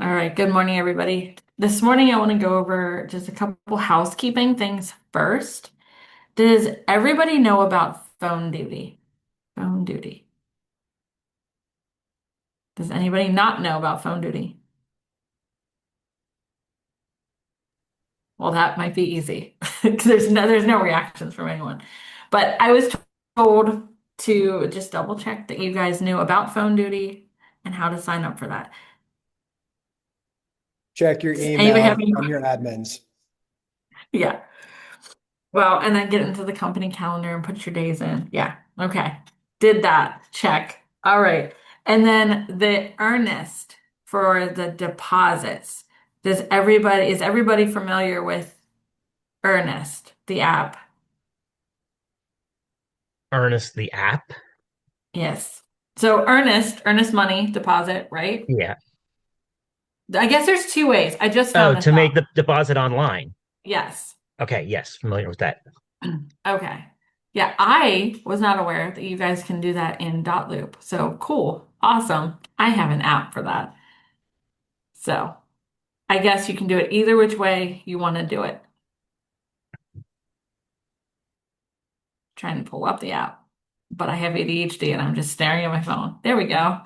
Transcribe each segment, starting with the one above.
All right, good morning, everybody. This morning, I want to go over just a couple housekeeping things first. Does everybody know about phone duty? Phone duty. Does anybody not know about phone duty? Well, that might be easy because there's no reactions from anyone. But I was told to just double check that you guys knew about phone duty and how to sign up for that. Check your Does anybody have email any? from your admins. Yeah. Well, and then get into the company calendar and put your days in. Yeah. Okay. Did that. Check. All right. And then the earnest for the deposits. Is everybody familiar with Earnest, the app? Earnest the app. Yes. So Earnest money deposit, right? Yeah. I guess there's two ways. I just Oh, found this to out. make the deposit online. Yes. Okay, yes, familiar with that. Okay. Yeah, I was not aware that you guys can do that in Dotloop. So cool. Awesome. I have an app for that. So I guess you can do it either which way you want to do it. Trying to pull up the app, but I have ADHD and I'm just staring at my phone. There we go.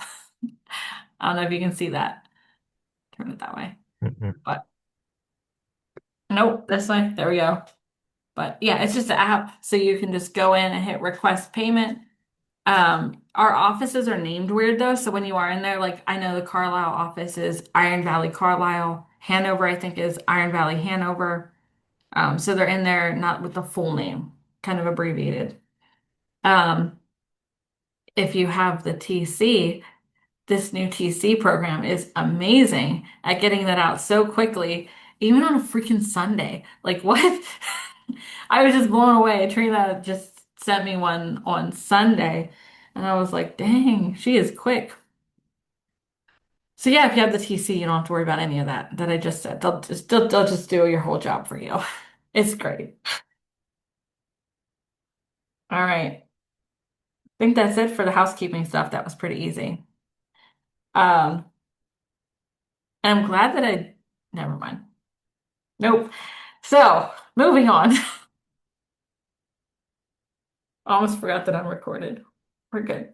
I don't know if you can see that. Turn it that way. Mhm. But nope, this way. There we go. But yeah, it's just an app. So you can just go in and hit request payment. Our offices are named weird though. So when you are in there, like I know the Carlisle office is Iron Valley Carlisle. Hanover, I think, is Iron Valley Hanover. So they're in there not with the full name, kind of abbreviated. Um, if you have the TC, this new TC program is amazing at getting that out so quickly, even on a freaking Sunday. Like what? I was just blown away. Trina just sent me one on Sunday, and I was like, dang, she is quick. So yeah, if you have the TC, you don't have to worry about any of that I just said. They'll just do your whole job for you. It's great. All right. I think that's it for the housekeeping stuff. That was pretty easy. Um, and I'm glad that I never mind. Nope. So, moving on. Almost forgot that I'm recorded. We're good.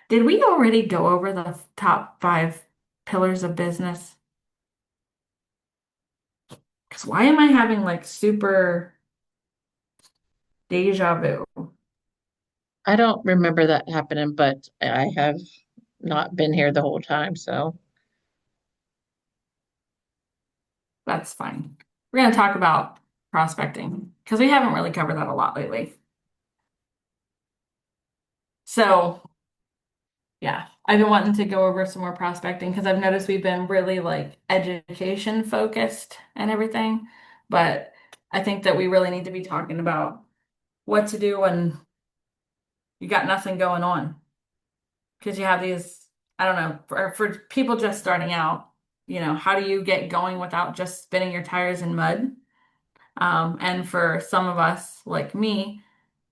Did we already go over the top five pillars of business? Because why am I having like super deja vu? I don't remember that happening, but I have not been here the whole time, so That's fine. We're going to talk about prospecting because we haven't really covered that a lot lately. So, yeah, I've been wanting to go over some more prospecting because I've noticed we've been really like education focused and everything. But I think that we really need to be talking about what to do when you got nothing going on. Because you have these, I don't know, for people just starting out, how do you get going without just spinning your tires in mud? And for some of us, like me,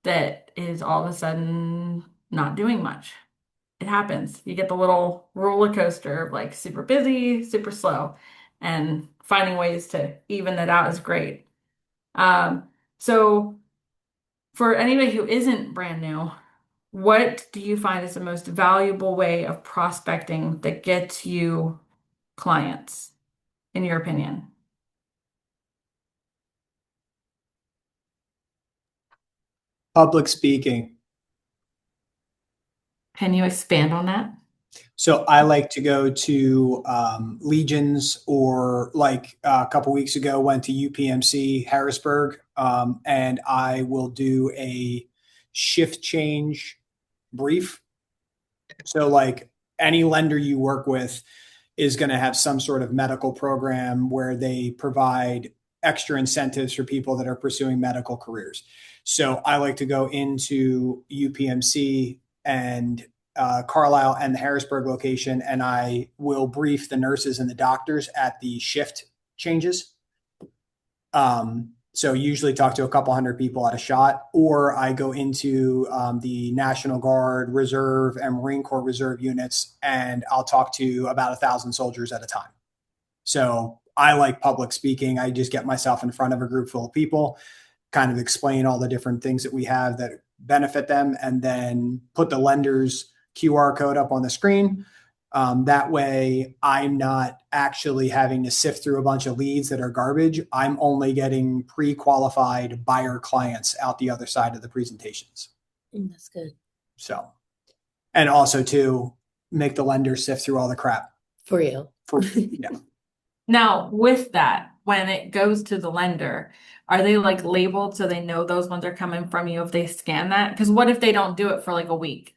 that is all of a sudden not doing much. It happens. You get the little roller coaster of like super busy, super slow, and finding ways to even that out is great. So for anybody who isn't brand new, what do you find is the most valuable way of prospecting that gets you clients, in your opinion? Public speaking. Can you expand on that? So I like to go to Legions, or like a couple weeks ago went to UPMC Harrisburg, and I will do a shift change brief. So like any lender you work with is going to have some sort of medical program where they provide extra incentives for people that are pursuing medical careers. So I like to go into UPMC and Carlisle and the Harrisburg location, and I will brief the nurses and the doctors at the shift changes. So usually talk to a couple hundred people at a shot, or I go into the National Guard, Reserve, and Marine Corps Reserve units, and I'll talk to about 1,000 soldiers at a time. So I like public speaking. I just get myself in front of a group full of people, kind of explain all the different things that we have that benefit them, and then put the lender's QR code up on the screen. That way, I'm not actually having to sift through a bunch of leads that are garbage. I'm only getting pre-qualified buyer clients out the other side of the presentations. That's good. So, and also to make the lender sift through all the crap. For you. Yeah. Now, with that, when it goes to the lender, are they like labeled so they know those ones are coming from you if they scan that? Because what if they don't do it for like a week?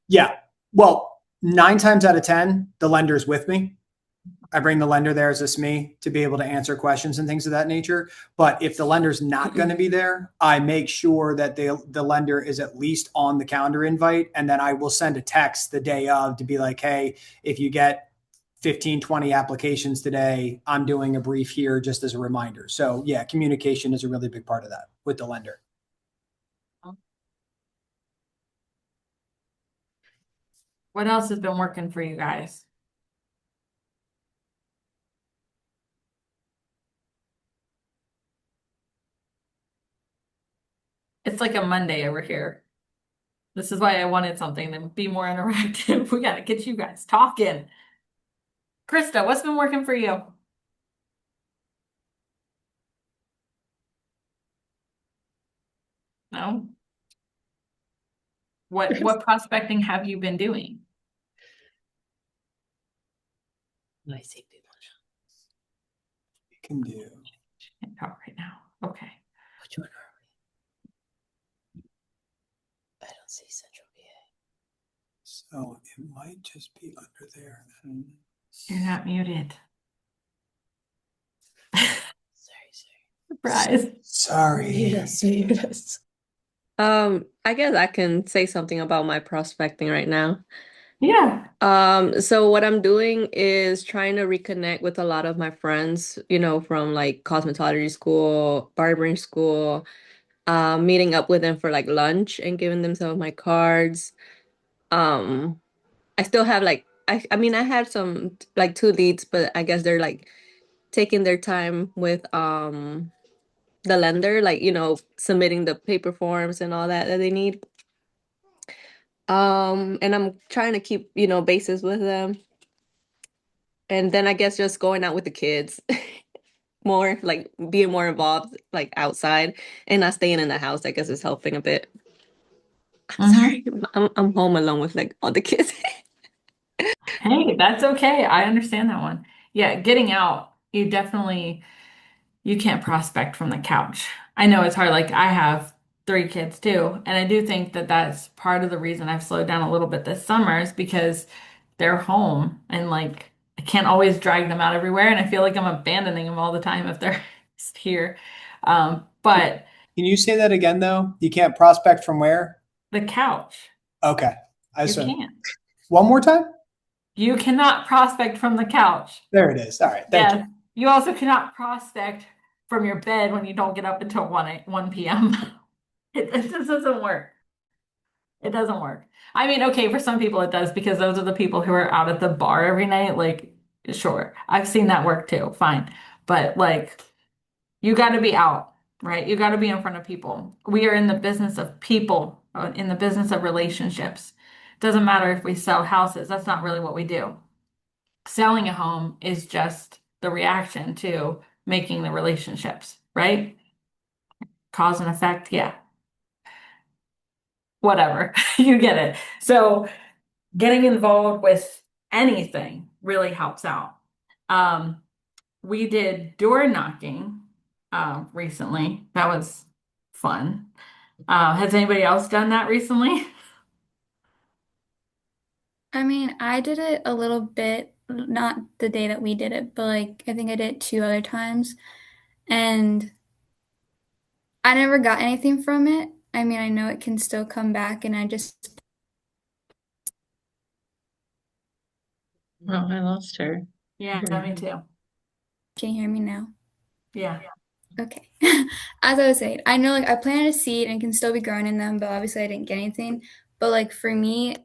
Yeah. Well, 9 times out of 10, the lender's with me. I bring the lender there as just me to be able to answer questions and things of that nature. But if the lender's not going to be there, I make sure that the lender is at least on the calendar invite. And then I will send a text the day of to be like, hey, if you get 15, 20 applications today, I'm doing a brief here just as a reminder. So yeah, communication is a really big part of that with the lender. What else has been working for you guys? It's like a Monday over here. This is why I wanted something to be more interactive. We got to get you guys talking. Krista, what's been working for you? No? What prospecting have you been doing? I see people. You can do. Can't talk right now. Okay. Which one are we? I don't see Central VA. So it might just be under there. You're not muted. Sorry. Surprise. Sorry. Yes. I guess I can say something about my prospecting right now. Yeah. So what I'm doing is trying to reconnect with a lot of my friends, from like cosmetology school, barbering school, meeting up with them for like lunch and giving them some of my cards. I still have like I mean I had some like 2 leads, but I guess they're like taking their time with the lender, like, submitting the paper forms and all that they need. And I'm trying to keep, bases with them. And then I guess just going out with the kids more, like being more involved, like outside and not staying in the house, I guess is helping a bit. I'm sorry. I'm home alone with like all the kids. Hey, that's okay. I understand that one. Yeah, getting out, you can't prospect from the couch. I know it's hard. Like I have 3 kids too, and I do think that that's part of the reason I've slowed down a little bit this summer is because they're home and like I can't always drag them out everywhere, and I feel like I'm abandoning them all the time if they're here. But Can you say that again though? You can't prospect from where? the couch, Okay. you can't. One more time? You cannot prospect from the couch. There it is. All right. Thank you. Yes. You also cannot prospect from your bed when you don't get up until 1 p.m. It just doesn't work. It doesn't work. I mean, okay, for some people it does because those are the people who are out at the bar every night. Like, sure, I've seen that work too. Fine. But like, you got to be out, right? You got to be in front of people. We are in the business of people, in the business of relationships. Doesn't matter if we sell houses. That's not really what we do. Selling a home is just the reaction to making the relationships, right? Cause and effect, yeah. Whatever, you get it. So getting involved with anything really helps out. We did door knocking recently. That was fun. Has anybody else done that recently? I mean, I did it a little bit, not the day that we did it, but like I think I did it 2 other times. And I never got anything from it. I mean, I know it can still come back, and I just Oh, I lost her. Yeah, me too. can you hear me now? Yeah. Okay. As I was saying, I know like I planted a seed and it can still be grown in them, but obviously I didn't get anything. But like for me,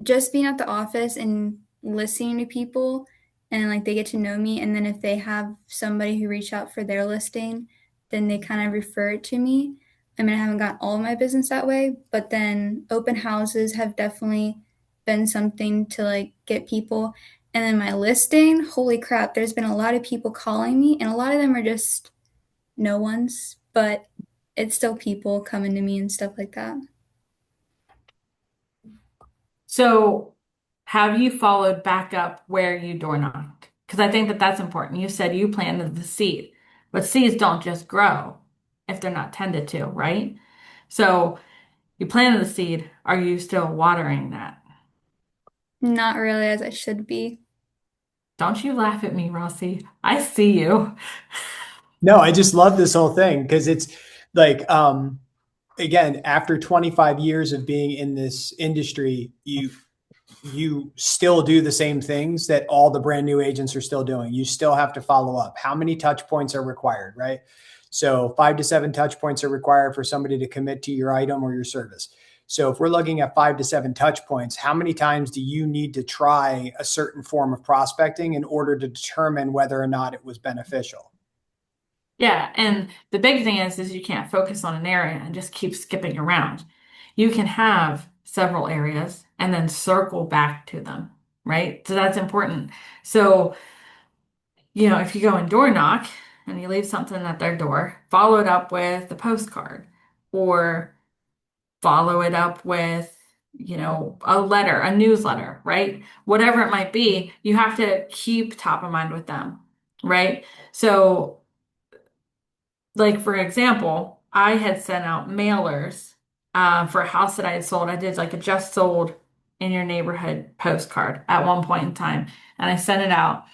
just being at the office and listening to people and like they get to know me, and then if they have somebody who reached out for their listing, then they kind of refer it to me. I mean, I haven't gotten all of my business that way, but then open houses have definitely been something to like get people. And then my listing, holy crap, there's been a lot of people calling me, and a lot of them are just no ones, but it's still people coming to me and stuff like that. So have you followed back up where you door knocked? Because I think that that's important. You said you planted the seed, but seeds don't just grow if they're not tended to, right? So you planted the seed. Are you still watering that? Not really as I should be. Don't you laugh at me, Rossi. I see you. No, I just love this whole thing because it's like, again, after 25 years of being in this industry, you still do the same things that all the brand new agents are still doing. You still have to follow up. How many touch points are required, right? So 5 to 7 touch points are required for somebody to commit to your item or your service. So if we're looking at 5 to 7 touch points, how many times do you need to try a certain form of prospecting in order to determine whether or not it was beneficial? Yeah, and the big thing is you can't focus on an area and just keep skipping around. You can have several areas and then circle back to them, right? So that's important. So, if you go and door knock and you leave something at their door, follow it up with a postcard or follow it up with, a letter, a newsletter, right? Whatever it might be, you have to keep top of mind with them, right? So, like for example, I had sent out mailers for a house that I had sold. I did like a just sold in your neighborhood postcard at one point in time, and I sent it out.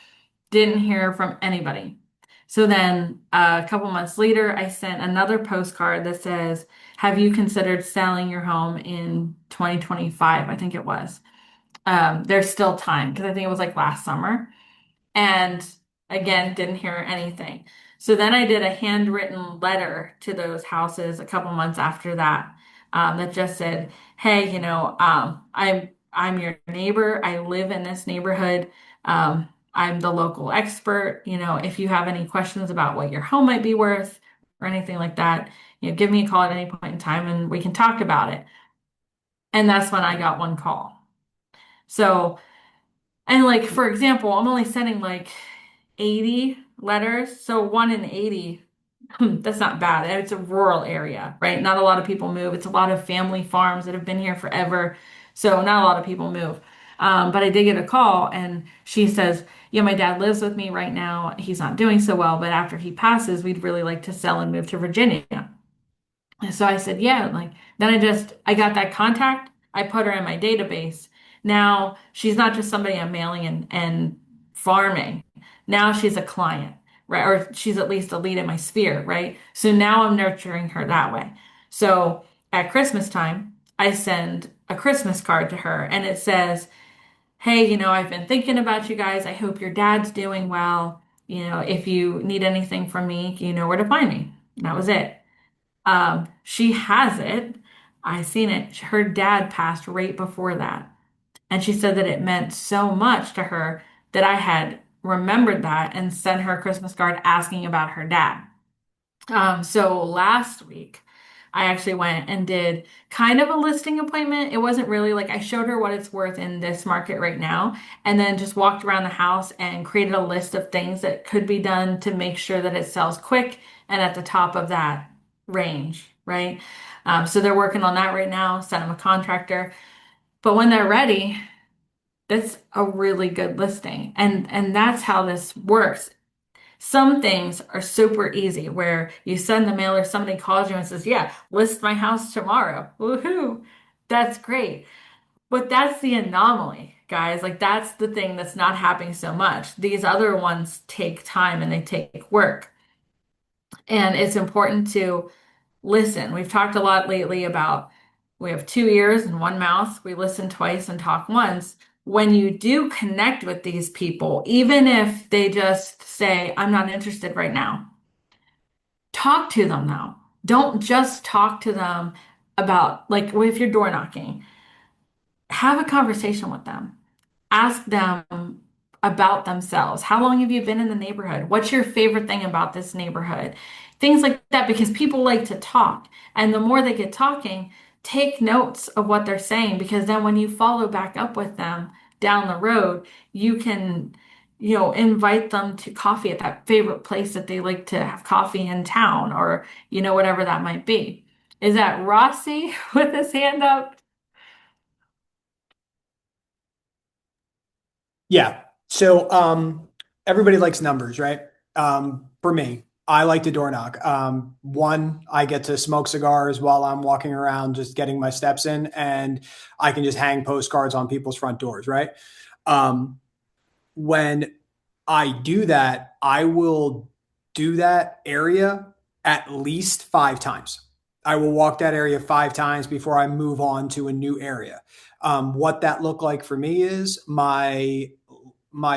Didn't hear from anybody. So then a couple months later, I sent another postcard that says, "Have you considered selling your home in 2025?" I think it was. There's still time because I think it was like last summer. And again, didn't hear anything. So then I did a handwritten letter to those houses a couple months after that, that just said, "Hey, I'm your neighbor. I live in this neighborhood. I'm the local expert. If you have any questions about what your home might be worth or anything like that, give me a call at any point in time and we can talk about it." And that's when I got one call. So, and like for example, I'm only sending like 80 letters. So one in 80, that's not bad. It's a rural area, right? Not a lot of people move. It's a lot of family farms that have been here forever. So not a lot of people move. But I did get a call and she says, "Yeah, my dad lives with me right now. He's not doing so well, but after he passes, we'd really like to sell and move to Virginia." And so I said, "Yeah." Like, then I got that contact. I put her in my database. Now she's not just somebody I'm mailing and farming. Now she's a client, right? Or she's at least a lead in my sphere, right? So now I'm nurturing her that way. So at Christmas time, I send a Christmas card to her and it says, "Hey, I've been thinking about you guys. I hope your dad's doing well. If you need anything from me, you know where to find me." And that was it. She has it. I seen it. Her dad passed right before that. And she said that it meant so much to her that I had remembered that and sent her a Christmas card asking about her dad. So last week, I actually went and did kind of a listing appointment. It wasn't really like I showed her what it's worth in this market right now, and then just walked around the house and created a list of things that could be done to make sure that it sells quick and at the top of that range, right? So they're working on that right now, sent them a contractor. But when they're ready, that's a really good listing. And that's how this works. Some things are super easy where you send the mailer, somebody calls you and says, "Yeah, list my house tomorrow." Woohoo. That's great. But that's the anomaly, guys. Like that's the thing that's not happening so much. These other ones take time and they take work. And it's important to listen. We've talked a lot lately about we have two ears and one mouth. We listen twice and talk once. When you do connect with these people, even if they just say, "I'm not interested right now," Talk to them though. Don't just talk to them about, like, if you're door knocking, have a conversation with them. Ask them about themselves. How long have you been in the neighborhood? What's your favorite thing about this neighborhood? Things like that, because people like to talk. And the more they get talking, take notes of what they're saying, because then when you follow back up with them down the road, you can, invite them to coffee at that favorite place that they like to have coffee in town, or, whatever that might be. Is that Rossi with his hand up? Yeah. So everybody likes numbers, right? For me, I like to door knock. One, I get to smoke cigars while I'm walking around, just getting my steps in, and I can just hang postcards on people's front doors, right? Um, when I do that, I will do that area at least 5 times. I will walk that area 5 times before I move on to a new area. What that looked like for me is my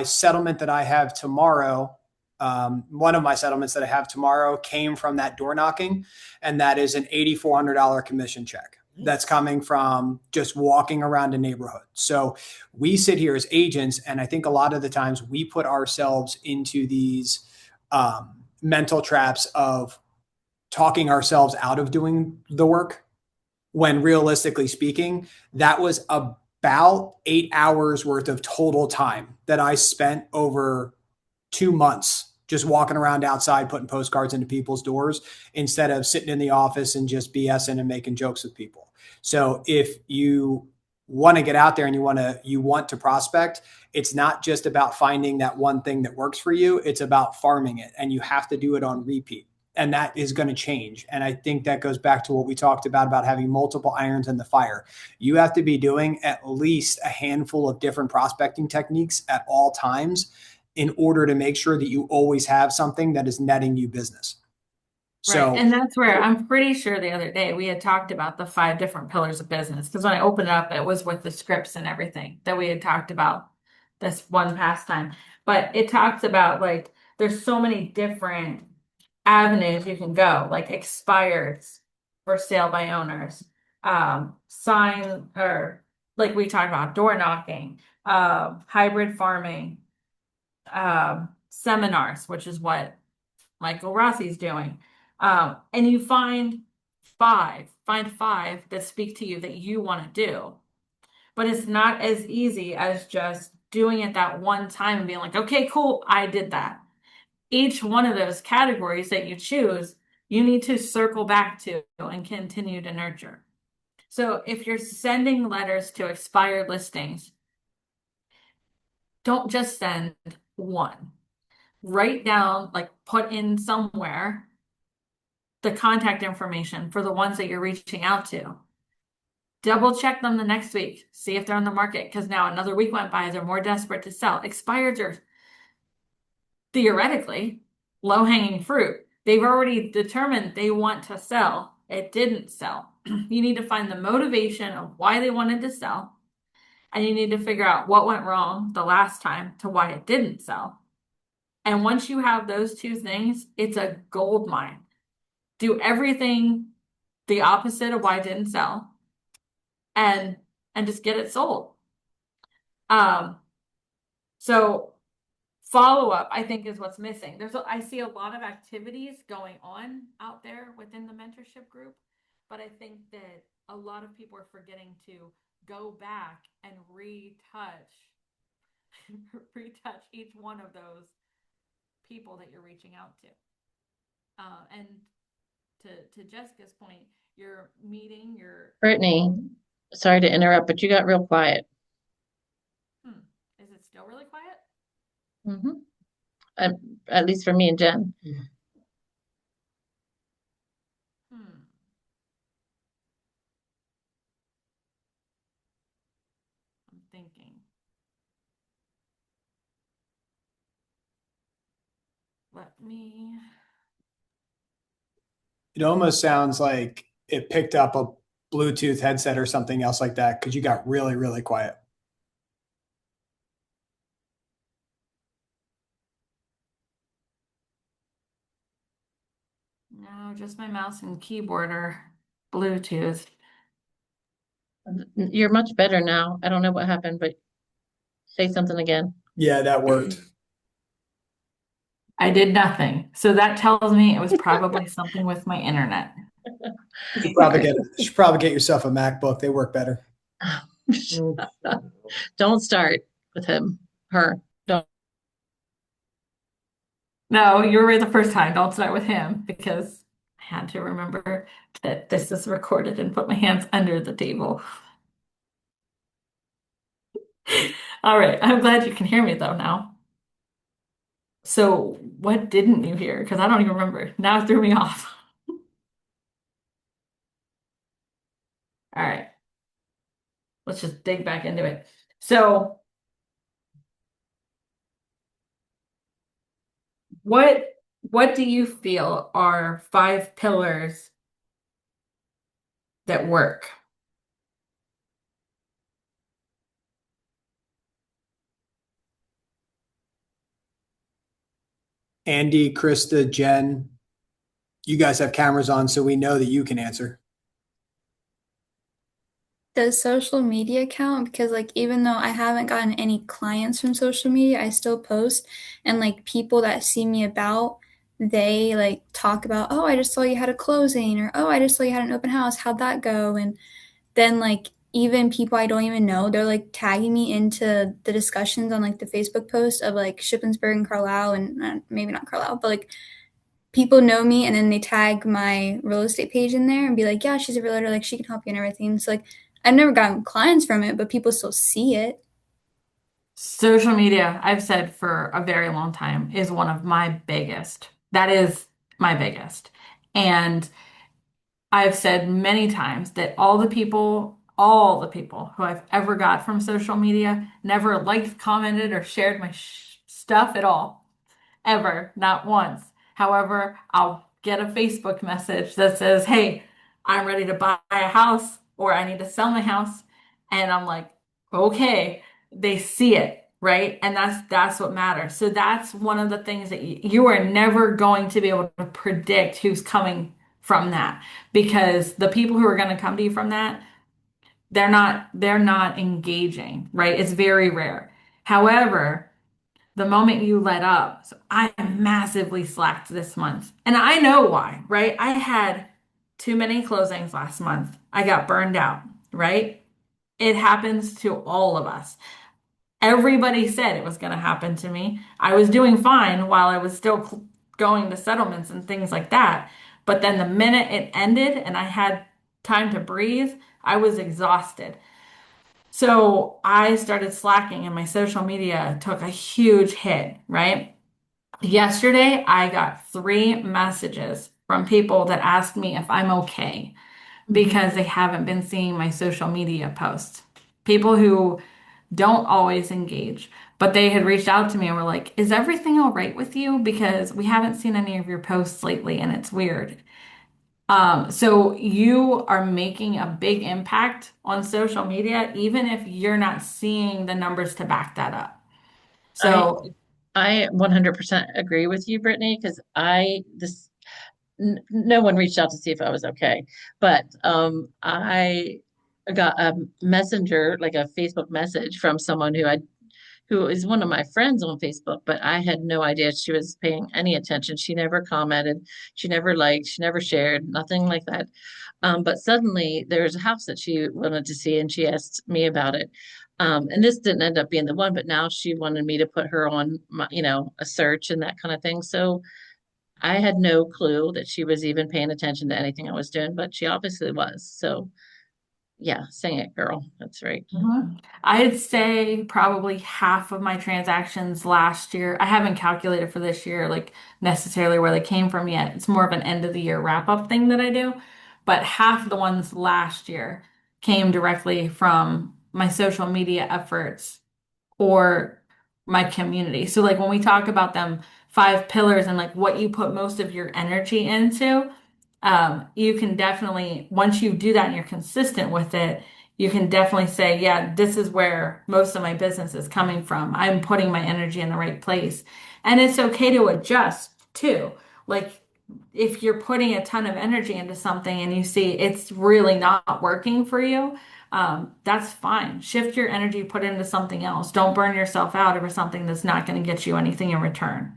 settlement that I have tomorrow. One of my settlements that I have tomorrow came from that door knocking, and that is an $8,400 commission check that's coming from just walking around a neighborhood. So we sit here as agents, and I think a lot of the times we put ourselves into these mental traps of talking ourselves out of doing the work, when realistically speaking, that was about 8 hours worth of total time that I spent over 2 months just walking around outside putting postcards into people's doors instead of sitting in the office and just BSing and making jokes with people. So if you want to get out there and you want to prospect, it's not just about finding that one thing that works for you, it's about farming it, and you have to do it on repeat. And that is going to change. And I think that goes back to what we talked about having multiple irons in the fire. You have to be doing at least a handful of different prospecting techniques at all times in order to make sure that you always have something that is netting you business. Right. So, And that's where I'm pretty sure the other day we had talked about the 5 different pillars of business. Because when I opened it up, it was with the scripts and everything that we had talked about this one past time. But it talks about, like, there's so many different avenues you can go, like expireds, for sale by owners, sign, or like we talked about, door knocking, hybrid farming, seminars, which is what Michael Rossi's doing. And you find five that speak to you that you want to do. But it's not as easy as just doing it that one time and being like, okay, cool, I did that. Each one of those categories that you choose, you need to circle back to and continue to nurture. So if you're sending letters to expired listings, don't just send one. Write down, like, put in somewhere the contact information for the ones that you're reaching out to. Double check them the next week. See if they're on the market, because now another week went by. They're more desperate to sell. Expireds are theoretically low-hanging fruit. They've already determined they want to sell. It didn't sell. You need to find the motivation of why they wanted to sell, and you need to figure out what went wrong the last time to why it didn't sell. And once you have those two things, it's a gold mine. Do everything the opposite of why it didn't sell, and just get it sold. So follow up, I think, is what's missing. I see a lot of activities going on out there within the mentorship group, but I think that a lot of people are forgetting to go back and retouch each one of those people that you're reaching out to. And to Jessica's point, you're meeting your. Brittany, sorry to interrupt, but you got real quiet. Is it still really quiet? At least for me and Jen. I'm thinking. Let me. it almost sounds like it picked up a Bluetooth headset or something else like that, because you got really, really quiet. No, just my mouse and keyboard are Bluetooth. You're much better now. I don't know what happened, but say something again. Yeah, that worked. I did nothing. So that tells me it was probably something with my internet. You should probably get yourself a MacBook. They work better. Don't start with him, her. Don't. No, you were right the first time. Don't start with him because I had to remember that this is recorded and put my hands under the table. All right. I'm glad you can hear me though now. So what didn't you hear? Because I don't even remember. Now it threw me off. All right. Let's just dig back into it. So what what do you feel are 5 pillars that work? Andy, Krista, Jen, you guys have cameras on, so we know that you can answer. Does social media count? Because like even though I haven't gotten any clients from social media, I still post and like people that see me about, they like talk about, oh, I just saw you had a closing or oh, I just saw you had an open house. How'd that go? And then like even people I don't even know, they're like tagging me into the discussions on like the Facebook post of like Shippensburg and Carlisle and maybe not Carlisle, but like people know me and then they tag my real estate page in there and be like, yeah, she's a realtor, like she can help you and everything. So like I've never gotten clients from it, but people still see it. Social media, I've said for a very long time, is one of my biggest. That is my biggest. And I've said many times that all the people who I've ever got from social media never liked, commented, or shared my stuff at all. Ever, not once. However, I'll get a Facebook message that says, hey, I'm ready to buy a house or I need to sell my house. And I'm like, okay, they see it, right? And that's what matters. So that's one of the things that you are never going to be able to predict who's coming from that because the people who are going to come to you from that, they're not engaging, right? It's very rare. However, the moment you let up, so I massively slacked this month. And I know why, right? I had too many closings last month. I got burned out, right? It happens to all of us. Everybody said it was going to happen to me. I was doing fine while I was still going to settlements and things like that. But then the minute it ended and I had time to breathe, I was exhausted. So I started slacking and my social media took a huge hit, right? Yesterday, I got 3 messages from people that asked me if I'm okay because they haven't been seeing my social media posts. People who don't always engage, but they had reached out to me and were like, is everything all right with you? Because we haven't seen any of your posts lately and it's weird. So you are making a big impact on social media, even if you're not seeing the numbers to back that up. I So I 100% agree with you, Brittany, because no one reached out to see if I was okay, but I got a messenger, like a Facebook message from someone who is one of my friends on Facebook, but I had no idea she was paying any attention. She never commented, she never liked, she never shared, nothing like that. But suddenly there was a house that she wanted to see and she asked me about it. And this didn't end up being the one, but now she wanted me to put her on my, a search and that kind of thing. So I had no clue that she was even paying attention to anything I was doing, but she obviously was. So yeah, sing it, girl. That's right. I'd say probably half of my transactions last year. I haven't calculated for this year, like necessarily where they came from yet. It's more of an end of the year wrap up thing that I do. But half of the ones last year came directly from my social media efforts or my community. So like when we talk about them 5 pillars and like what you put most of your energy into, you can definitely, once you do that and you're consistent with it, you can definitely say, yeah, this is where most of my business is coming from. I'm putting my energy in the right place. And it's okay to adjust too. Like if you're putting a ton of energy into something and you see it's really not working for you, that's fine. Shift your energy, put it into something else. Don't burn yourself out over something that's not going to get you anything in return.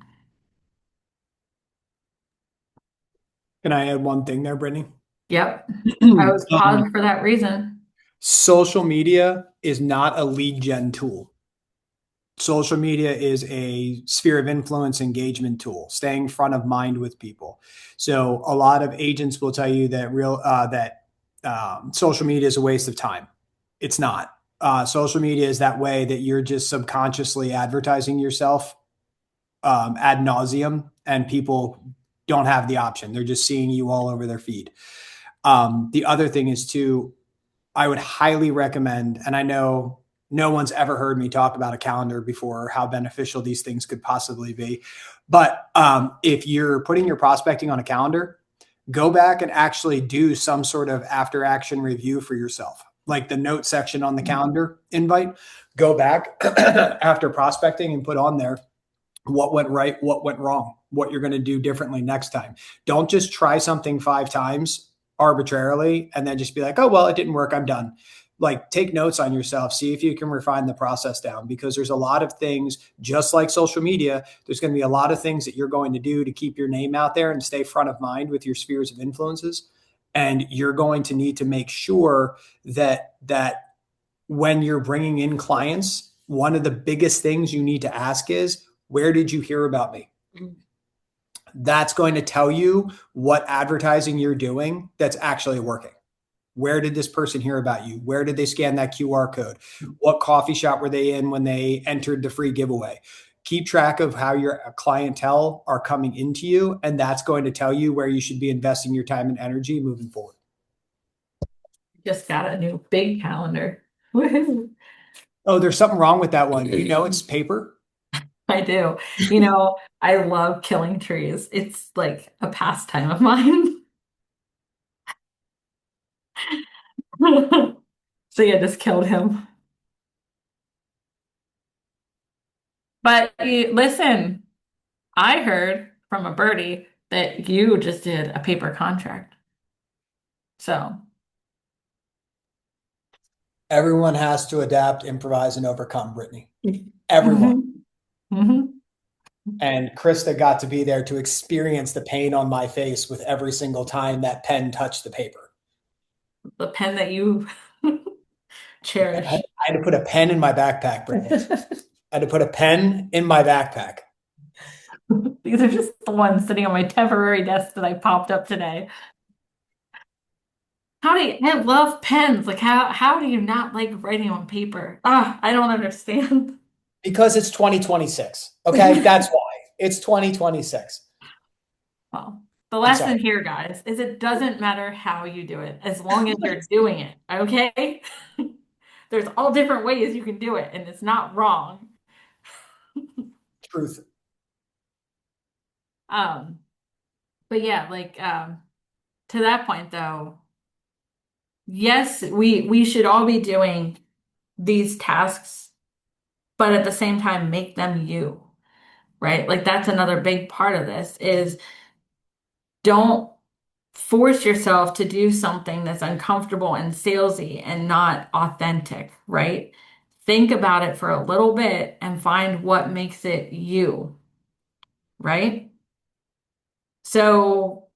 Can I add one thing there, Brittany? Yep. I was Um, paused for that reason. social media is not a lead gen tool. Social media is a sphere of influence engagement tool, staying front of mind with people. So a lot of agents will tell you that social media is a waste of time. It's not. Social media is that way that you're just subconsciously advertising yourself ad nauseum, and people don't have the option. They're just seeing you all over their feed. The other thing is too, I would highly recommend, and I know no one's ever heard me talk about a calendar before, how beneficial these things could possibly be. But if you're putting your prospecting on a calendar, go back and actually do some sort of after action review for yourself, like the note section on the calendar invite. Go back after prospecting and put on there what went right, what went wrong, what you're going to do differently next time. Don't just try something 5 times arbitrarily and then just be like, oh, well, it didn't work, I'm done. Like, take notes on yourself, see if you can refine the process down, because there's a lot of things, just like social media, there's going to be a lot of things that you're going to do to keep your name out there and stay front of mind with your spheres of influences. And you're going to need to make sure that when you're bringing in clients, one of the biggest things you need to ask is, where did you hear about me? That's going to tell you what advertising you're doing that's actually working. Where did this person hear about you? Where did they scan that QR code? What coffee shop were they in when they entered the free giveaway? Keep track of how your clientele are coming into you, and that's going to tell you where you should be investing your time and energy moving forward. Just got a new big calendar. Woohoo. Oh, there's something wrong with that one. You know, it's paper. I do. You know, I love killing trees. It's like a pastime of mine. So yeah, just killed him. But listen, I heard from a birdie that you just did a paper contract. So Everyone has to adapt, improvise, and overcome, Brittany. Everyone. Mhm. And Krista got to be there to experience the pain on my face with every single time that pen touched the paper. The pen that you cherish. I had to put a pen in my backpack, Brittany. I had to put a pen in my backpack. These are just the ones sitting on my temporary desk that I popped up today. I love pens. Like how do you not like writing on paper? I don't understand. Because it's 2026. Okay, that's why. It's 2026. Well, the I'm sorry. lesson here, guys, is it doesn't matter how you do it, as long as you're doing it, okay? There's all different ways you can do it, and it's not wrong. Truth. But yeah, like to that point though, yes, we should all be doing these tasks, but at the same time make them you, right? Like that's another big part of this is don't force yourself to do something that's uncomfortable and salesy and not authentic, right? Think about it for a little bit and find what makes it you, right? So,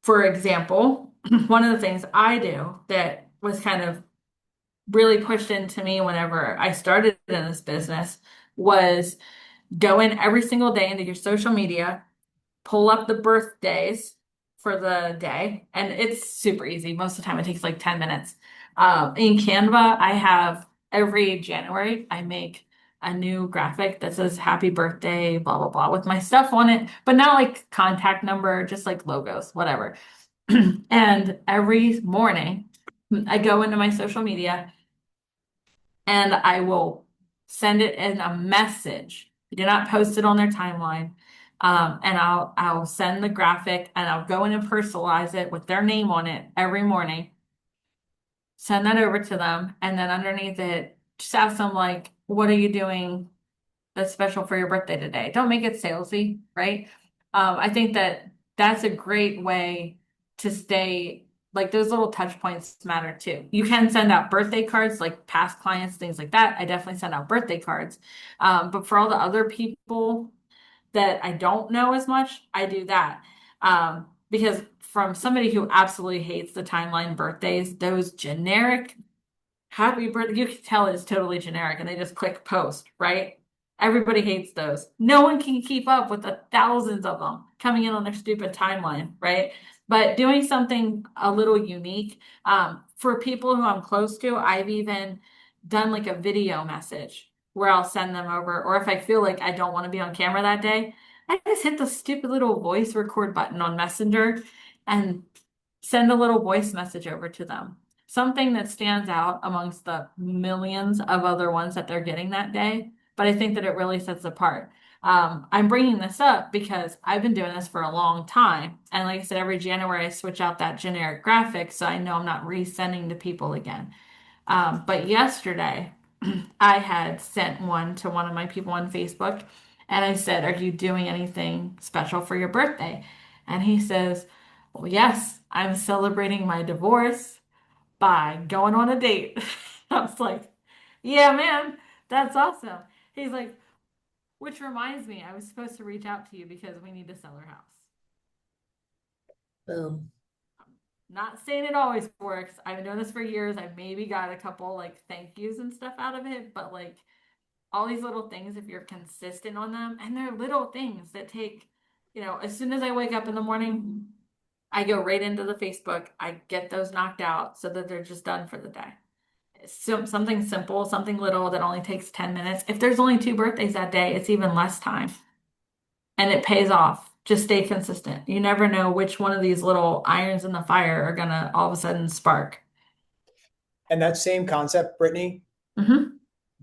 for example, one of the things I do that was kind of really pushed into me whenever I started in this business was go in every single day into your social media, pull up the birthdays for the day, and it's super easy. Most of the time, it takes like 10 minutes. In Canva, I have every January, I make a new graphic that says happy birthday, blah, blah, blah, with my stuff on it, but not like contact number, just like logos, whatever. And every morning, I go into my social media and I will send it in a message. I do not post it on their timeline. And I'll send the graphic and I'll go in and personalize it with their name on it every morning. Send that over to them, and then underneath it, just ask them like, "What are you doing that's special for your birthday today?" Don't make it salesy, right? I think that that's a great way to stay, like those little touch points matter too. You can send out birthday cards, like past clients, things like that. I definitely send out birthday cards. But for all the other people that I don't know as much, I do that. Because from somebody who absolutely hates the timeline birthdays, those generic happy birthday, you can tell it's totally generic and they just click post, right? Everybody hates those. No one can keep up with the thousands of them coming in on their stupid timeline, right? But doing something a little unique, for people who I'm close to, I've even done like a video message where I'll send them over, or if I feel like I don't want to be on camera that day, I just hit the stupid little voice record button on Messenger and send a little voice message over to them. Something that stands out amongst the millions of other ones that they're getting that day, but I think that it really sets apart. I'm bringing this up because I've been doing this for a long time. And like I said, every January I switch out that generic graphic so I know I'm not resending to people again. But yesterday, I had sent one to one of my people on Facebook and I said, "Are you doing anything special for your birthday?" And he says, "Well, yes, I'm celebrating my divorce by going on a date." I was like, "Yeah, man, that's awesome." He's like, "Which reminds me, I was supposed to reach out to you because we need to sell our house." Boom. Not saying it always works. I've known this for years. I've maybe got a couple like thank yous and stuff out of it, but like all these little things, if you're consistent on them, and they're little things that take, as soon as I wake up in the morning, I go right into the Facebook. I get those knocked out so that they're just done for the day. So something simple, something little that only takes 10 minutes. If there's only two birthdays that day, it's even less time. And it pays off. Just stay consistent. You never know which one of these little irons in the fire are gonna all of a sudden spark. And that same concept, Brittany, Hmm.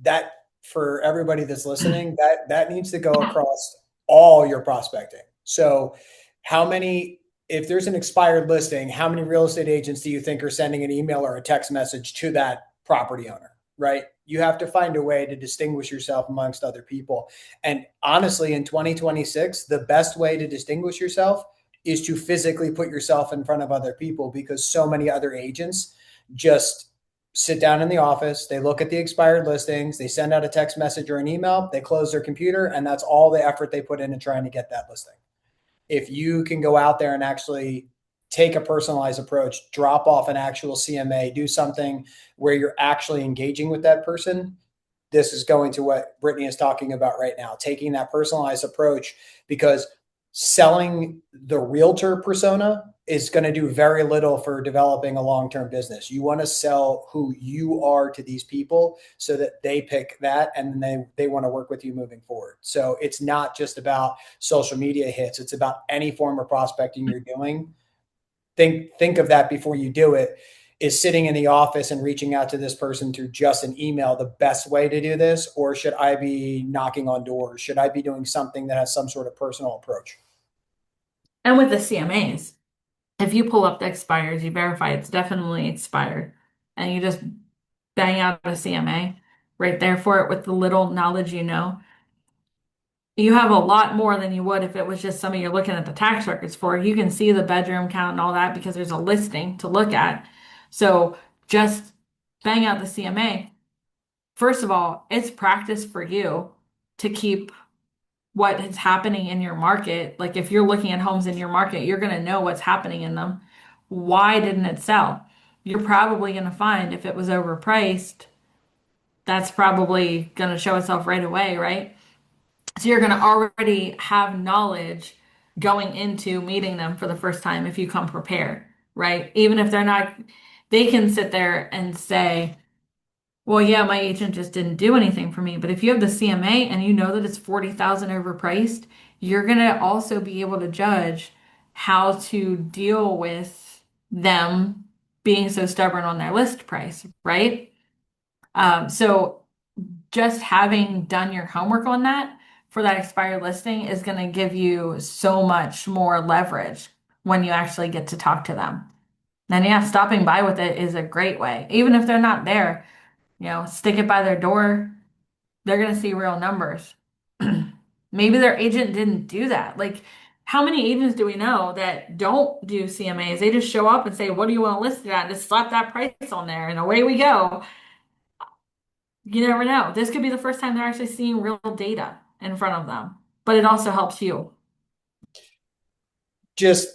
that for everybody that's listening, that needs to go across all your prospecting. So how many, if there's an expired listing, how many real estate agents do you think are sending an email or a text message to that property owner, right? You have to find a way to distinguish yourself amongst other people. And honestly, in 2026, the best way to distinguish yourself is to physically put yourself in front of other people, because so many other agents just sit down in the office, they look at the expired listings, they send out a text message or an email, they close their computer, and that's all the effort they put into trying to get that listing. If you can go out there and actually take a personalized approach, drop off an actual CMA, do something where you're actually engaging with that person, this is going to what Brittany is talking about right now, taking that personalized approach, because selling the realtor persona is going to do very little for developing a long-term business. You want to sell who you are to these people so that they pick that and they want to work with you moving forward. So it's not just about social media hits. It's about any form of prospecting you're doing. Think of that before you do it. Is sitting in the office and reaching out to this person through just an email the best way to do this? Or should I be knocking on doors? Should I be doing something that has some sort of personal approach? And with the CMAs, if you pull up the expires, you verify it's definitely expired, and you just bang out a CMA right there for it with the little knowledge you have a lot more than you would if it was just something you're looking at the tax records for. You can see the bedroom count and all that because there's a listing to look at. So just bang out the CMA. First of all, it's practice for you to keep what is happening in your market. Like if you're looking at homes in your market, you're going to know what's happening in them. Why didn't it sell? You're probably going to find if it was overpriced, that's probably going to show itself right away, right? So you're going to already have knowledge going into meeting them for the first time if you come prepared, right? Even if they're not, they can sit there and say, "Well, yeah, my agent just didn't do anything for me." But if you have the CMA and you know that it's 40,000 overpriced, you're going to also be able to judge how to deal with them being so stubborn on their list price, right? So just having done your homework on that for that expired listing is going to give you so much more leverage when you actually get to talk to them. And yeah, stopping by with it is a great way. Even if they're not there, stick it by their door. They're going to see real numbers. Maybe their agent didn't do that. Like how many agents do we know that don't do CMAs? They just show up and say, what do you want to list it at? Just slap that price on there and away we go. You never know. This could be the first time they're actually seeing real data in front of them, but it also helps you. Just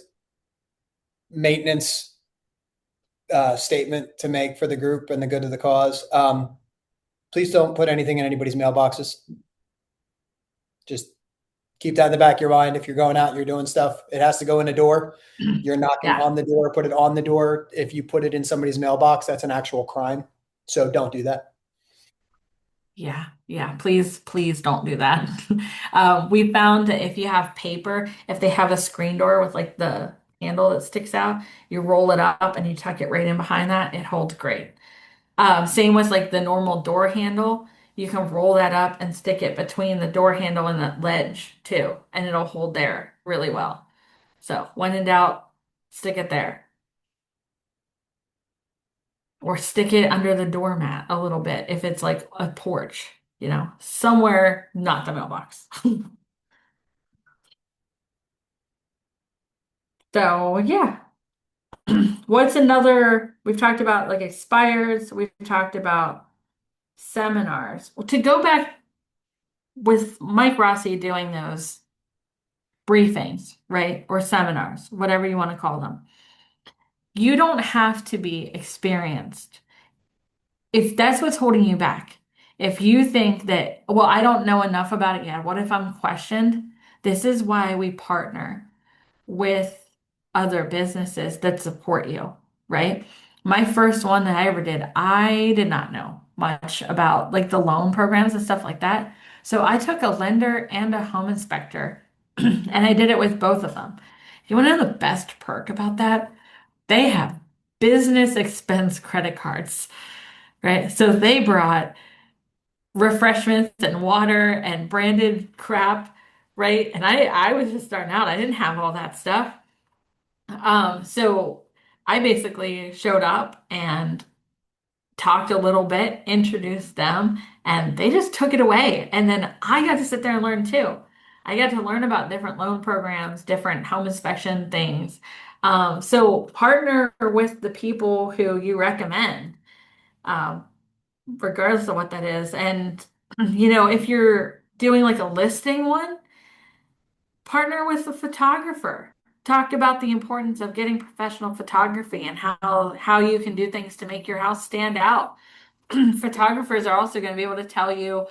maintenance statement to make for the group and the good of the cause. Please don't put anything in anybody's mailboxes. Just keep that in the back of your mind. If you're going out and you're doing stuff, it has to go in a door. You're knocking Yeah. on the door, put it on the door. If you put it in somebody's mailbox, that's an actual crime. So don't do that. Yeah. Please don't do that. We found that if you have paper, if they have a screen door with like the handle that sticks out, you roll it up and you tuck it right in behind that, it holds great. Same with like the normal door handle. You can roll that up and stick it between the door handle and the ledge too, and it'll hold there really well. So when in doubt, stick it there. Or stick it under the doormat a little bit if it's like a porch, somewhere not the mailbox. So yeah. What's another? We've talked about like expires, we've talked about seminars. Well, to go back with Mike Rossi doing those briefings, right? Or seminars, whatever you want to call them. You don't have to be experienced. If that's what's holding you back, if you think that, well, I don't know enough about it yet, what if I'm questioned? This is why we partner with other businesses that support you, right? My first one that I ever did, I did not know much about like the loan programs and stuff like that. So I took a lender and a home inspector and I did it with both of them. You want to know the best perk about that? They have business expense credit cards, right? So they brought refreshments and water and branded crap, right? And I was just starting out. I didn't have all that stuff. So I basically showed up and talked a little bit, introduced them, and they just took it away. And then I got to sit there and learn too. I got to learn about different loan programs, different home inspection things. So partner with the people who you recommend, um, regardless of what that is. And, if you're doing like a listing one, partner with a photographer. Talk about the importance of getting professional photography and how you can do things to make your house stand out. Photographers are also going to be able to tell you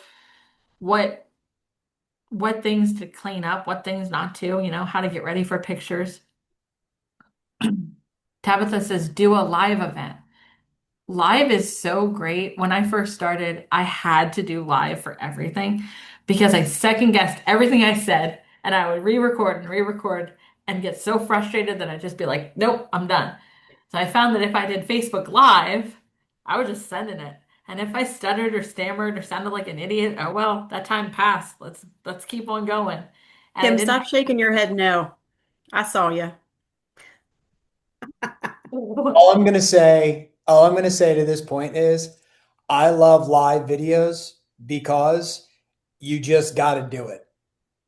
what things to clean up, what things not to, how to get ready for pictures. Tabitha says, do a live event. Live is so great. When I first started, I had to do live for everything because I second guessed everything I said and I would re-record and get so frustrated that I'd just be like, nope, I'm done. So I found that if I did Facebook Live, I was just sending it. And if I stuttered or stammered or sounded like an idiot, oh well, that time passed. Let's keep on going. And I Kim, didn't stop shaking your head no. I saw you. All I'm gonna say to this point is I love live videos because you just got to do it.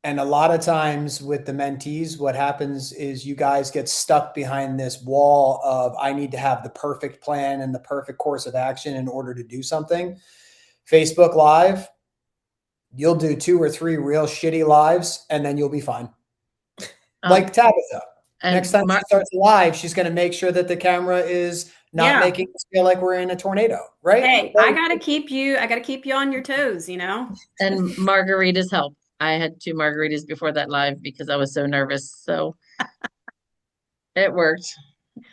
And a lot of times with the mentees, what happens is you guys get stuck behind this wall of I need to have the perfect plan and the perfect course of action in order to do something. Facebook Live, you'll do 2 or 3 real shitty lives and then you'll be fine. Like Tabitha. And Next time she starts live, she's going to make sure that the camera is not Yeah. making us feel like we're in a tornado, right? Hey, I gotta keep you on your toes, and margaritas help. I had 2 margaritas before that live because I was so nervous. So it worked.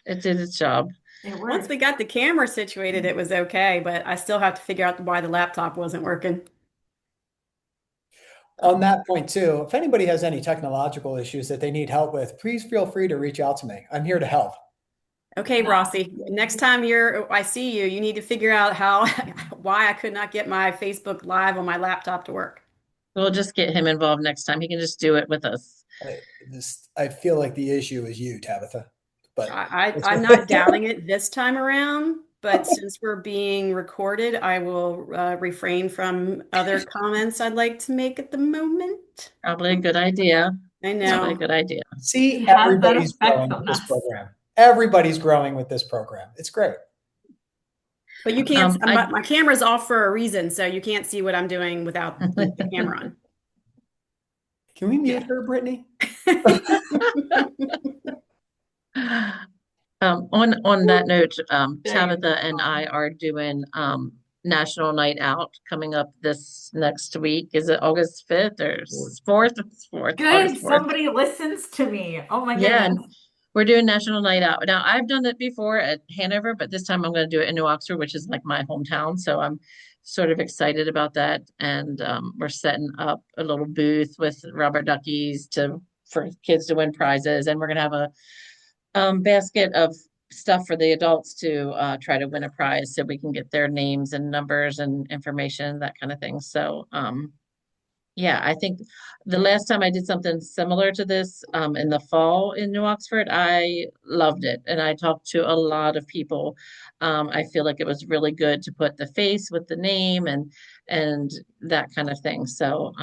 It did its job. It Once worked. we got the camera situated, it was okay, but I still have to figure out why the laptop wasn't working. On that point too, if anybody has any technological issues that they need help with, please feel free to reach out to me. I'm here to help. Okay, Rossi, next time I see you, you need to figure out why I could not get my Facebook Live on my laptop to work. We'll just get him involved next time. He can just do it with us. I feel like the issue is you, Tabitha. But I'm not doubting it this time around, but since we're being recorded, I will refrain from other comments I'd like to make at the moment. Probably a good idea. I It's probably a know. good idea. See, It has that everybody's effect growing with on this us. program. Everybody's growing with this program. It's great. But you can't, I my camera's off for a reason, so you can't see what I'm doing without the camera on. Can we mute her, Brittany? On that note, Dang. Tabitha and I are doing National Night Out coming up this next week. Is it August 5th or 4th? 4th, Good. August 4th. Somebody listens to me. Oh my Yeah, goodness. and we're doing National Night Out. Now, I've done it before at Hanover, but this time I'm going to do it in New Oxford, which is like my hometown. So I'm sort of excited about that. And we're setting up a little booth with rubber duckies for kids to win prizes. And we're going to have a basket of stuff for the adults to try to win a prize so we can get their names and numbers and information, that kind of thing. So yeah, I think the last time I did something similar to this in the fall in New Oxford, I loved it. And I talked to a lot of people. I feel like it was really good to put the face with the name and that kind of thing. So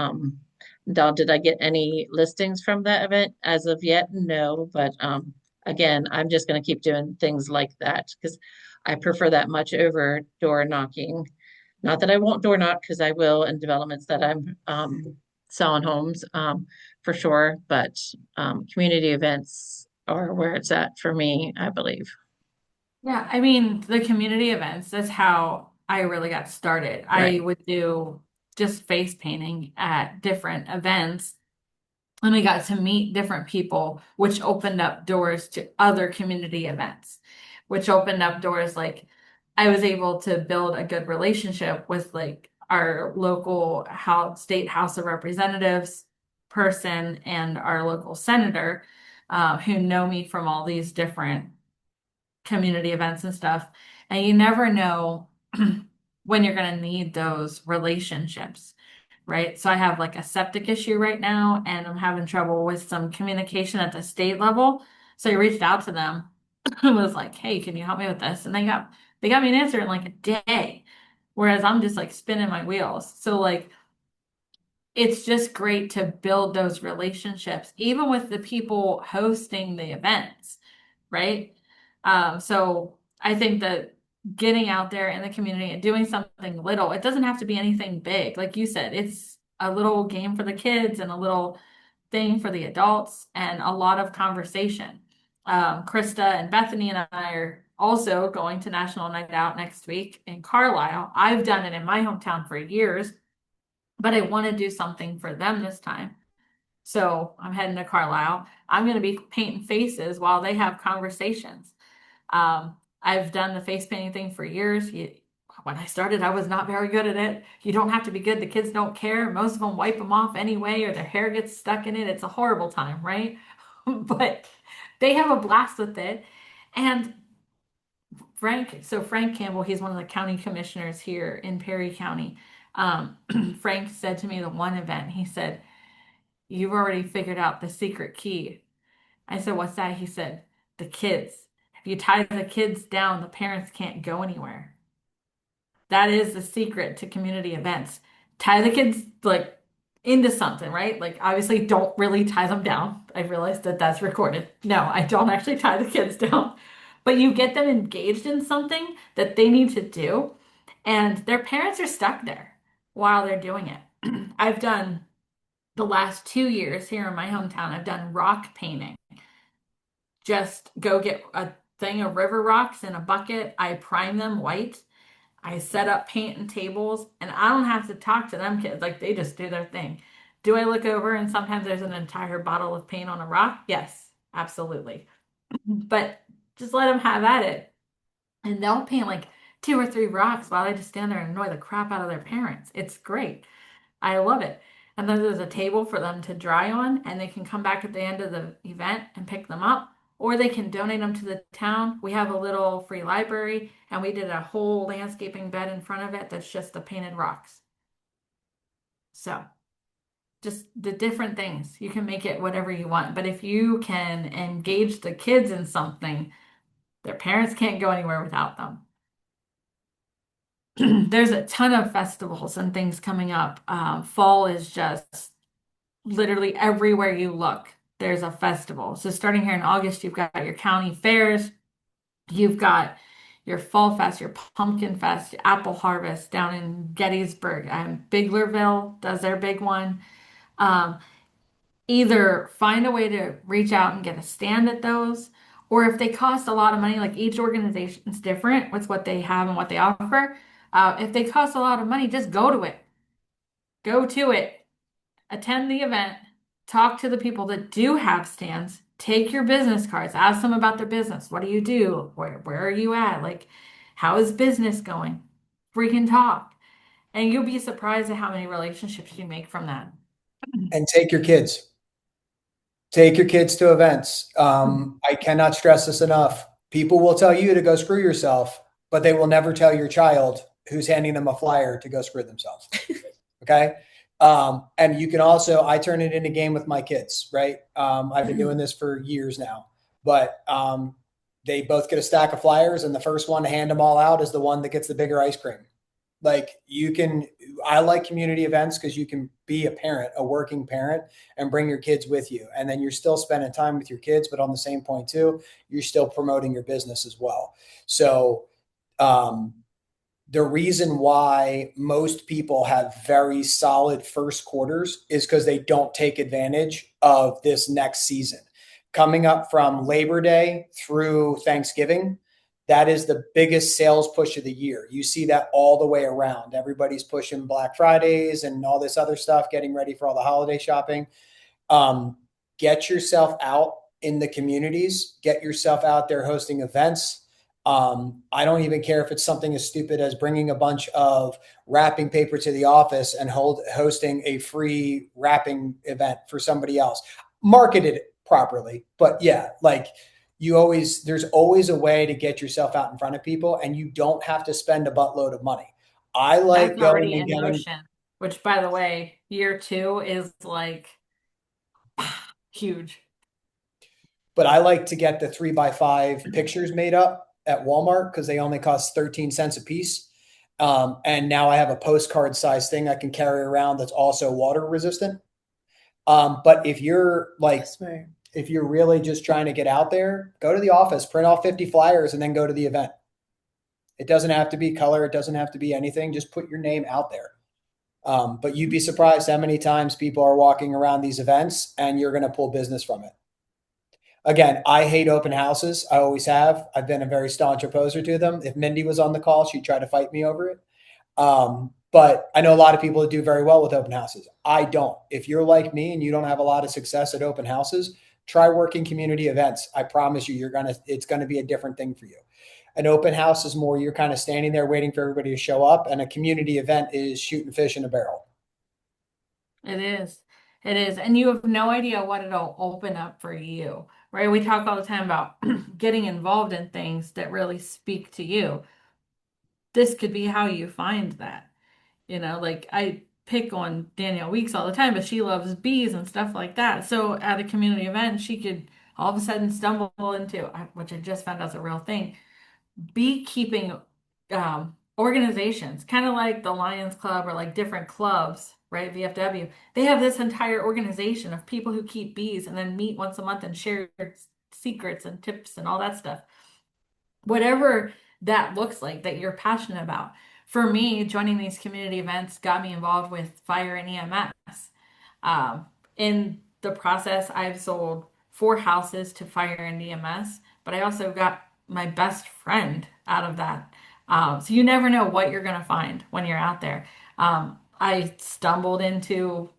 Dawn, did I get any listings from that event as of yet? No, but again, I'm just going to keep doing things like that because I prefer that much over door knocking. Not that I won't door knock because I will in developments that I'm selling homes for sure, but community events are where it's at for me, I believe. Yeah, I mean, the community events, that's how I really got started. I Right. would do just face painting at different events, and I got to meet different people, which opened up doors to other community events, which opened up doors like I was able to build a good relationship with like our local house, state House of Representatives person and our local senator, who know me from all these different community events and stuff. And you never know when you're going to need those relationships, right? So I have like a septic issue right now, and I'm having trouble with some communication at the state level. So I reached out to them and was like, "Hey, can you help me with this?" And they got me an answer in like a day, whereas I'm just like spinning my wheels. So like it's just great to build those relationships, even with the people hosting the events, right? So I think that getting out there in the community and doing something little, it doesn't have to be anything big. Like you said, it's a little game for the kids and a little thing for the adults and a lot of conversation. Krista and Bethany and I are also going to National Night Out next week in Carlisle. I've done it in my hometown for years, but I want to do something for them this time. So I'm heading to Carlisle. I'm going to be painting faces while they have conversations. I've done the face painting thing for years. When I started, I was not very good at it. You don't have to be good. The kids don't care. Most of them wipe them off anyway, or their hair gets stuck in it. It's a horrible time, right? But they have a blast with it. And Frank Campbell, he's one of the county commissioners here in Perry County. Frank said to me the one event, he said, "You've already figured out the secret key." I said, "What's that?" He said, "The kids. If you tie the kids down, the parents can't go anywhere." That is the secret to community events. Tie the kids like into something, right? Like obviously don't really tie them down. I realized that that's recorded. No, I don't actually tie the kids down. But you get them engaged in something that they need to do, and their parents are stuck there while they're doing it. I've done the last 2 years here in my hometown, I've done rock painting. Just go get a thing of river rocks in a bucket. I prime them white. I set up paint and tables, and I don't have to talk to them kids. Like they just do their thing. Do I look over and sometimes there's an entire bottle of paint on a rock? Yes, absolutely. But just let them have at it. And they'll paint like 2 or 3 rocks while they just stand there and annoy the crap out of their parents. It's great. I love it. And then there's a table for them to dry on, and they can come back at the end of the event and pick them up, or they can donate them to the town. We have a little free library, and we did a whole landscaping bed in front of it that's just the painted rocks. So, just the different things. You can make it whatever you want, but if you can engage the kids in something, their parents can't go anywhere without them. There's a ton of festivals and things coming up. Fall is just literally everywhere you look, there's a festival. So starting here in August, you've got your county fairs, you've got your Fall Fest, your Pumpkin Fest, your Apple Harvest down in Gettysburg. Biglerville does their big one. Um, Either find a way to reach out and get a stand at those, or if they cost a lot of money, like each organization's different with what they have and what they offer. If they cost a lot of money, just go to it. Go to it, attend the event, talk to the people that do have stands, take your business cards, ask them about their business. What do you do? Where are you at? Like, how is business going? Freaking talk. And you'll be surprised at how many relationships you make from that. And take your kids. Take your kids to events. I cannot stress this enough. People will tell you to go screw yourself, but they will never tell your child who's handing them a flyer to go screw themselves. Okay. And you can also, I turn it into game with my kids, right? I've been doing this for years now, but they both get a stack of flyers, and the first one to hand them all out is the one that gets the bigger ice cream. Like I like community events because you can be a parent, a working parent, and bring your kids with you. And then you're still spending time with your kids, but on the same point too, you're still promoting your business as well. So, the reason why most people have very solid first quarters is because they don't take advantage of this next season. Coming up from Labor Day through Thanksgiving, that is the biggest sales push of the year. You see that all the way around. Everybody's pushing Black Fridays and all this other stuff, getting ready for all the holiday shopping. Get yourself out in the communities, get yourself out there hosting events. I don't even care if it's something as stupid as bringing a bunch of wrapping paper to the office and hosting a free wrapping event for somebody else. Market it properly. But yeah, like there's always a way to get yourself out in front of people, and you don't have to spend a buttload of money. I like That's going already and in getting, motion, which by the way, year 2 is like huge. but I like to get the 3x5 pictures made up at Walmart because they only cost 13 cents a piece. And now I have a postcard size thing I can carry around that's also water resistant. But if you're like, Smart. if you're really just trying to get out there, go to the office, print off 50 flyers, and then go to the event. It doesn't have to be color. It doesn't have to be anything. Just put your name out there. But you'd be surprised how many times people are walking around these events and you're going to pull business from it. Again, I hate open houses. I always have. I've been a very staunch opposer to them. If Mindy was on the call, she'd try to fight me over it. But I know a lot of people that do very well with open houses. I don't. If you're like me and you don't have a lot of success at open houses, try working community events. I promise you, it's going to be a different thing for you. An open house is more you're kind of standing there waiting for everybody to show up, and a community event is shooting fish in a barrel. It is. It is. And you have no idea what it'll open up for you, right? We talk all the time about getting involved in things that really speak to you. This could be how you find that. Like I pick on Danielle Weeks all the time, but she loves bees and stuff like that. So at a community event, she could all of a sudden stumble into, which I just found out is a real thing, beekeeping organizations, kind of like the Lions Club or like different clubs, right? VFW. They have this entire organization of people who keep bees and then meet once a month and share secrets and tips and all that stuff. Whatever that looks like that you're passionate about. For me, joining these community events got me involved with fire and EMS. In the process, I've sold 4 houses to fire and EMS, but I also got my best friend out of that. So you never know what you're going to find when you're out there. I stumbled into,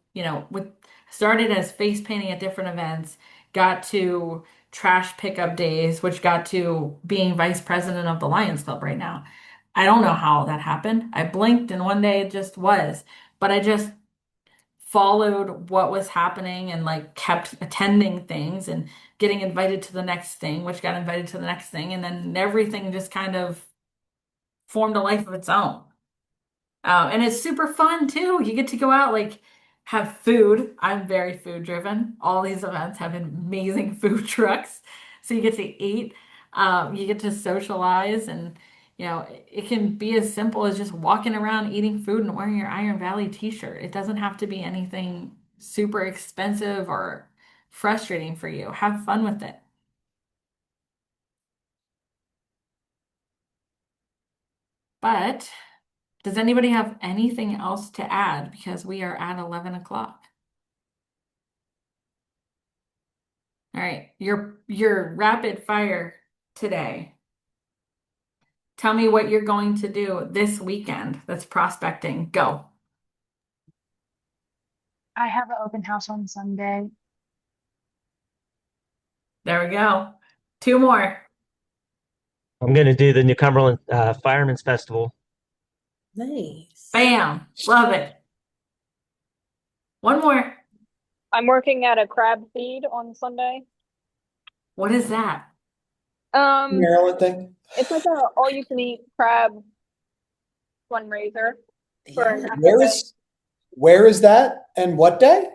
started as face painting at different events, got to trash pickup days, which got to being vice president of the Lions Club right now. I don't know how that happened. I blinked and one day it just was. But I just followed what was happening and like kept attending things and getting invited to the next thing, which got invited to the next thing. And then everything just kind of formed a life of its own. And it's super fun too. You get to go out, like have food. I'm very food driven. All these events have amazing food trucks. So you get to eat, you get to socialize, and it can be as simple as just walking around eating food and wearing your Iron Valley t-shirt. It doesn't have to be anything super expensive or frustrating for you. Have fun with it. But does anybody have anything else to add? Because we are at 11 o'clock. All right, your rapid fire today. Tell me what you're going to do this weekend that's prospecting. Go. I have an open house on Sunday. There we go. Two more. I'm going to do the New Cumberland Firemen's Festival. Nice. Bam. Love it. One more. I'm working at a crab feed on Sunday. What is that? Maryland thing. It's like a all-you-can-eat crab fundraiser for Yeah. Where is that and what day?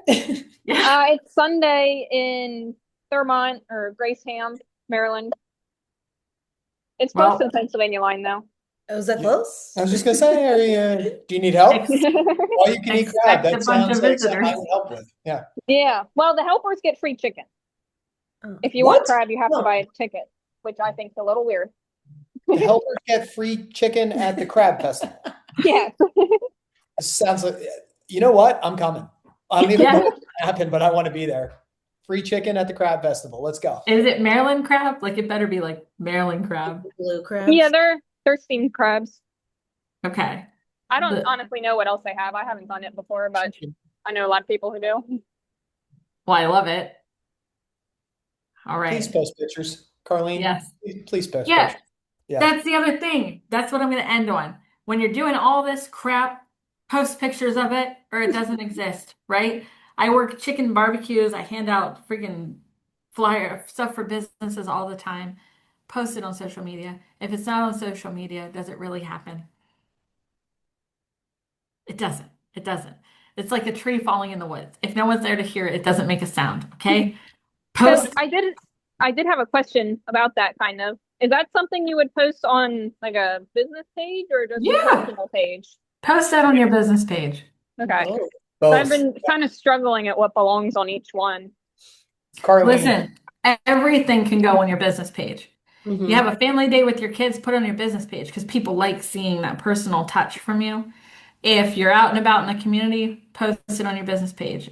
Yeah. It's Sunday in Thurmont or Graceham, Maryland. It's close to the Pennsylvania line, though. Oh, is that close? I was just gonna say, do you need help? All you can eat crab. Expect a That bunch sounds of like something I visitors. would help with. Yeah. Yeah. Well, the helpers get free chicken. Oh. If you want What? crab, you have No. to buy a ticket, which I think is a little weird. The helpers get free chicken at the crab festival. Yeah. This sounds like, you know what? I'm coming. I don't even Yeah. know what's gonna happen, but I want to be there. Free chicken at the crab festival. Let's go. Is it Maryland crab? Like it better be like Maryland crab. Blue crabs. Yeah, they're steamed crabs. Okay. I don't The- honestly know what else they have. I haven't done it before, but I know a lot of people who do. Well, I love it. All right. Please post pictures, Carlene. Yes. Please post Yeah. pictures. Yeah. That's the other thing. That's what I'm going to end on. When you're doing all this crap, post pictures of it or it doesn't exist, right? I work chicken barbecues. I hand out freaking flyer stuff for businesses all the time. Post it on social media. If it's not on social media, does it really happen? It doesn't. It doesn't. It's like a tree falling in the woods. If no one's there to hear it, it doesn't make a sound. Okay? So Post. I did have a question about that kind of. Is that something you would post on like a business page or just a Yeah. personal page? Post that on your business page. Okay. Oh. So I've Both. been kind of struggling at what belongs on each one. Carlene. Listen, everything can go on your business page. Mhm. You have a family day with your kids, put it on your business page because people like seeing that personal touch from you. If you're out and about in the community, post it on your business page.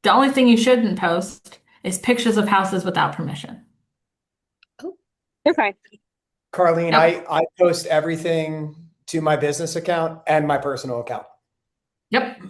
The only thing you shouldn't post is pictures of houses without permission. Okay. Carlene, Yep. I post everything to my business account and my personal account Yep.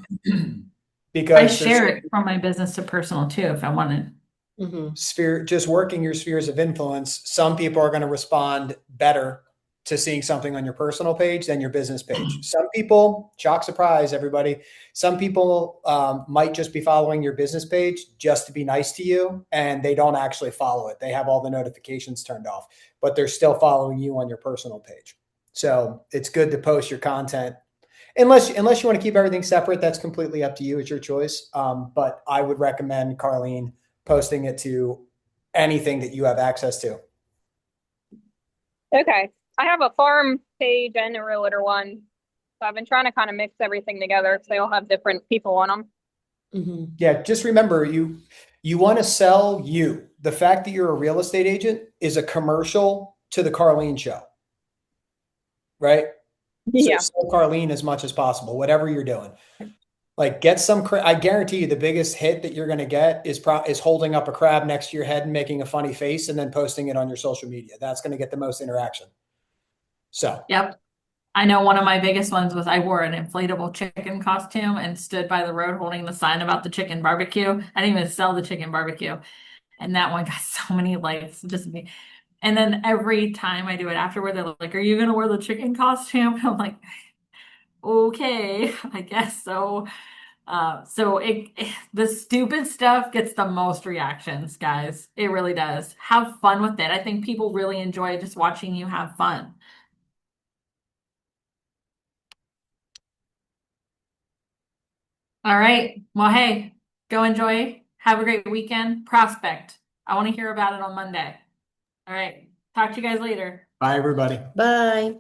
because I there's share it from my business to personal too if I wanted. Mhm. just working your spheres of influence. Some people are going to respond better to seeing something on your personal page than your business page. Some people, shock surprise, everybody. Some people might just be following your business page just to be nice to you, and they don't actually follow it. They have all the notifications turned off, but they're still following you on your personal page. So it's good to post your content. Unless you want to keep everything separate, that's completely up to you. It's your choice. But I would recommend, Carlene, posting it to anything that you have access to. Okay. I have a farm page and a realtor one. So I've been trying to kind of mix everything together because they all have different people on them. Mhm. Yeah, just remember you want to sell you. The fact that you're a real estate agent is a commercial to the Carlene show. Right? Yeah. So sell Carlene as much as possible, whatever you're doing. Like get some I guarantee you the biggest hit that you're going to get is holding up a crab next to your head and making a funny face and then posting it on your social media. That's going to get the most interaction. So, Yep. I know one of my biggest ones was I wore an inflatable chicken costume and stood by the road holding the sign about the chicken barbecue. I didn't even sell the chicken barbecue. And that one got so many likes, just me. And then every time I do it afterward, they're like, "Are you going to wear the chicken costume?" I'm like, "Okay, I guess so." So the stupid stuff gets the most reactions, guys. It really does. Have fun with it. I think people really enjoy just watching you have fun. All right. Well, hey, go enjoy. Have a great weekend. Prospect. I want to hear about it on Monday. All right. Talk to you guys later. bye everybody. Bye.